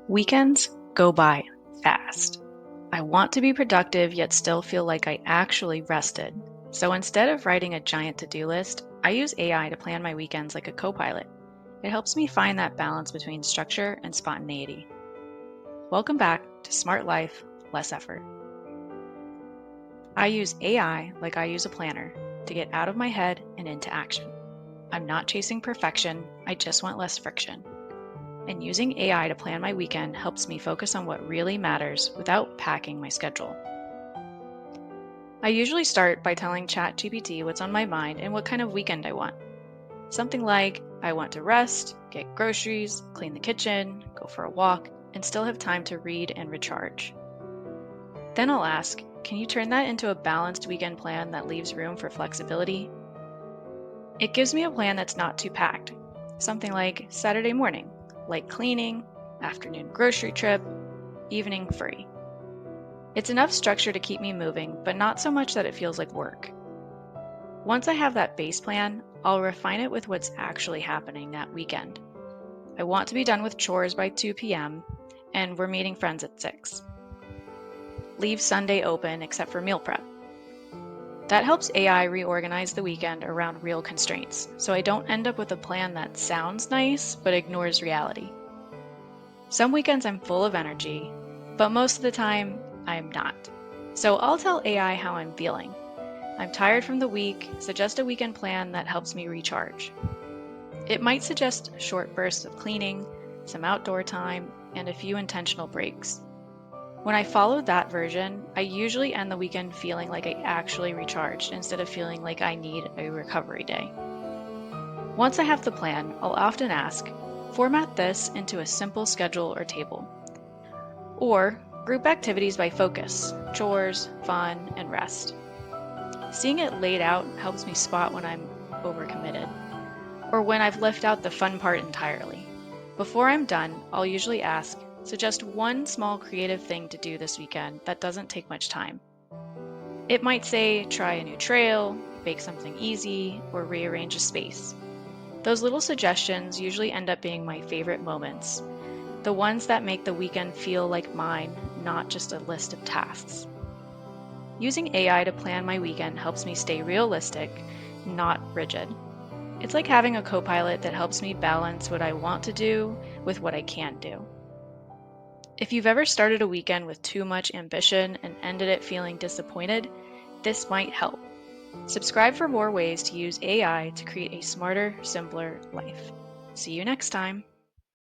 Weekends go by fast. I want to be productive yet still feel like I actually rested. So instead of writing a giant to-do list, I use AI to plan my weekends like a co-pilot. It helps me find that balance between structure and spontaneity. Welcome back to Smart Life, Less Effort. I use AI like I use a planner to get out of my head and into action. I'm not chasing perfection, I just want less friction. And using AI to plan my weekend helps me focus on what really matters without packing my schedule. I usually start by telling ChatGPT what's on my mind and what kind of weekend I want. Something like, I want to rest, get groceries, clean the kitchen, go for a walk, and still have time to read and recharge. Then I'll ask, can you turn that into a balanced weekend plan that leaves room for flexibility? It gives me a plan that's not too packed. Something like Saturday morning, light cleaning, afternoon grocery trip, evening free. It's enough structure to keep me moving, but not so much that it feels like work. Once I have that base plan, I'll refine it with what's actually happening that weekend. I want to be done with chores by 2 p.m., and we're meeting friends at 6. Leave Sunday open except for meal prep. That helps AI reorganize the weekend around real constraints, so I don't end up with a plan that sounds nice but ignores reality. Some weekends I'm full of energy, but most of the time I'm not. So I'll tell AI how I'm feeling. I'm tired from the week, suggest a weekend plan that helps me recharge. It might suggest short bursts of cleaning, some outdoor time, and a few intentional breaks. When I follow that version, I usually end the weekend feeling like I actually recharged instead of feeling like I need a recovery day. Once I have the plan, I'll often ask, format this into a simple schedule or table. Or group activities by focus, chores, fun, and rest. Seeing it laid out helps me spot when I'm overcommitted, or when I've left out the fun part entirely. Before I'm done, I'll usually ask, suggest one small creative thing to do this weekend that doesn't take much time. It might say, try a new trail, bake something easy, or rearrange a space. Those little suggestions usually end up being my favorite moments, the ones that make the weekend feel like mine, not just a list of tasks. Using AI to plan my weekend helps me stay realistic, not rigid. It's like having a co-pilot that helps me balance what I want to do with what I can do. If you've ever started a weekend with too much ambition and ended it feeling disappointed, this might help. Subscribe for more ways to use AI to create a smarter, simpler life. See you next time.